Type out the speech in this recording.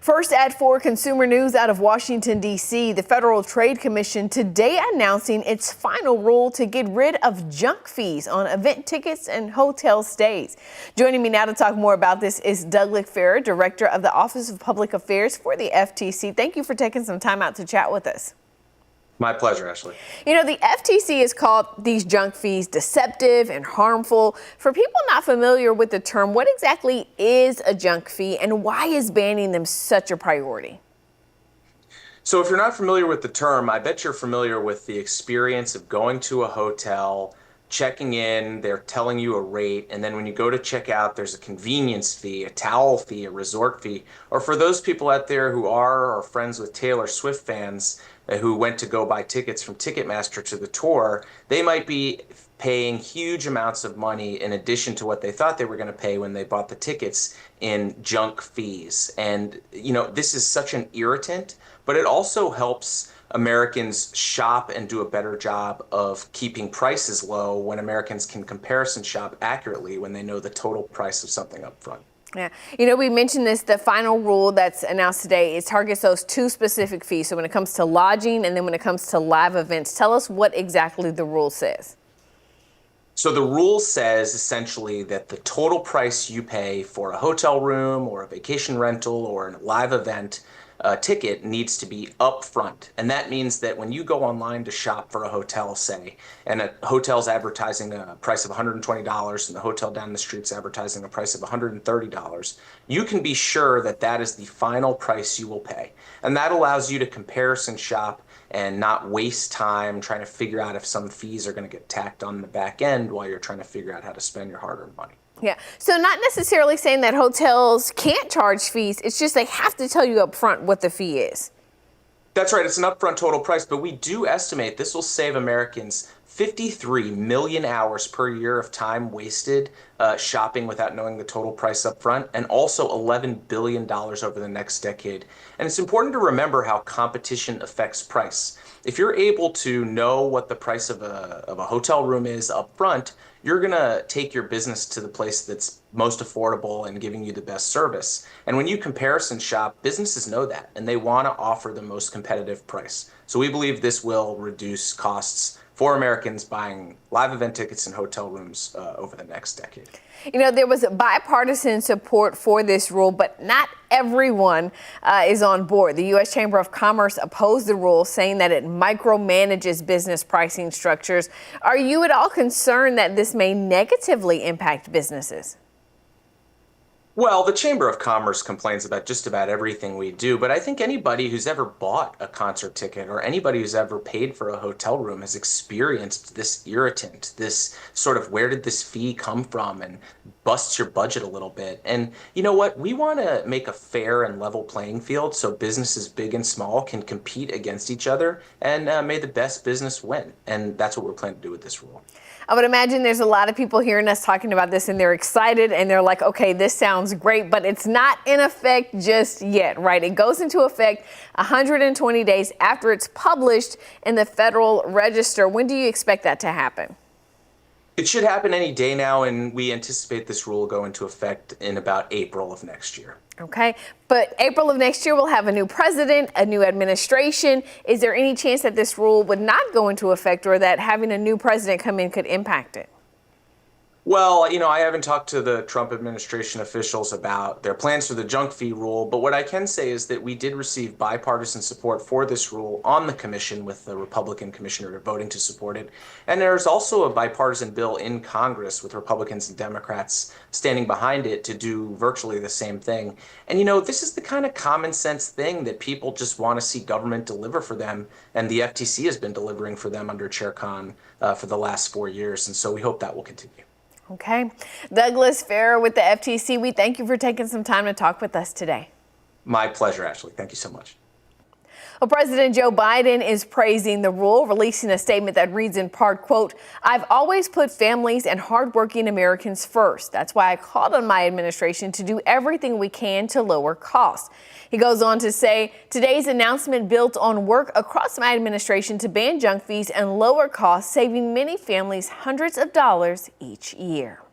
First at 4 Consumer News out of Washington, D.C., the Federal Trade Commission today announcing its final rule to get rid of junk fees on event tickets and hotel stays. Joining me now to talk more about this is Douglas Farrer, Director of the Office of Public Affairs for the FTC. Thank you for taking some time out to chat with us. My pleasure, Ashley. You know, the FTC has called these junk fees deceptive and harmful. For people not familiar with the term, what exactly is a junk fee and why is banning them such a priority? So if you're not familiar with the term, I bet you're familiar with the experience of going to a hotel, checking in, they're telling you a rate, and then when you go to check out, there's a convenience fee, a towel fee, a resort fee. Or for those people out there who are friends with Taylor Swift fans, who went to go buy tickets from Ticketmaster to the tour, they might be paying huge amounts of money in addition to what they thought they were going to pay when they bought the tickets in junk fees. And, you know, this is such an irritant, but it also helps Americans shop and do a better job of keeping prices low when Americans can comparison shop accurately when they know the total price of something up front. Yeah, you know, we mentioned this, the final rule that's announced today, it targets those two specific fees. So when it comes to lodging and then when it comes to live events, tell us what exactly the rule says. So the rule says essentially that the total price you pay for a hotel room or a vacation rental or a live event ticket needs to be upfront. And that means that when you go online to shop for a hotel, say, and a hotel's advertising a price of $120 and the hotel down the street's advertising a price of $130, you can be sure that that is the final price you will pay. And that allows you to comparison shop and not waste time trying to figure out if some fees are going to get tacked on the back end while you're trying to figure out how to spend your hard-earned money. Yeah, so not necessarily saying that hotels can't charge fees. It's just they have to tell you up front what the fee is. That's right. It's an upfront total price, but we do estimate this will save Americans 53 million hours per year of time wasted shopping without knowing the total price up front, and also $11 billion over the next decade. And it's important to remember how competition affects price. If you're able to know what the price of a hotel room is up front, you're going to take your business to the place that's most affordable and giving you the best service. And when you comparison shop, businesses know that, and they want to offer the most competitive price. So we believe this will reduce costs for Americans buying live event tickets and hotel rooms over the next decade. You know, there was bipartisan support for this rule, but not everyone is on board. The U.S. Chamber of Commerce opposed the rule, saying that it micromanages business pricing structures. Are you at all concerned that this may negatively impact businesses? Well, the Chamber of Commerce complains about just about everything we do, but I think anybody who's ever bought a concert ticket or anybody who's ever paid for a hotel room has experienced this irritant, this sort of where did this fee come from, and busts your budget a little bit. And you know what? We want to make a fair and level playing field so businesses big and small can compete against each other, and may the best business win. And that's what we're planning to do with this rule. I would imagine there's a lot of people hearing us talking about this and they're excited and they're like, okay, this sounds great, but it's not in effect just yet, right? It goes into effect 120 days after it's published in the Federal Register. When do you expect that to happen? It should happen any day now, and we anticipate this rule will go into effect in about April of next year. Okay, but April of next year, we'll have a new president, a new administration. Is there any chance that this rule would not go into effect or that having a new president come in could impact it? Well, you know, I haven't talked to the Trump administration officials about their plans for the junk fee rule, but what I can say is that we did receive bipartisan support for this rule on the commission, with the Republican commissioner voting to support it. And there's also a bipartisan bill in Congress with Republicans and Democrats standing behind it to do virtually the same thing. And, you know, this is the kind of common sense thing that people just want to see government deliver for them. And the FTC has been delivering for them under Chair Khan for the last 4 years. And so we hope that will continue. Okay. Douglas Farrer with the FTC, we thank you for taking some time to talk with us today. My pleasure, Ashley. Thank you so much. Well, President Joe Biden is praising the rule, releasing a statement that reads in part, quote, "I've always put families and hardworking Americans first. That's why I called on my administration to do everything we can to lower costs." He goes on to say, "Today's announcement built on work across my administration to ban junk fees and lower costs, saving many families hundreds of dollars each year."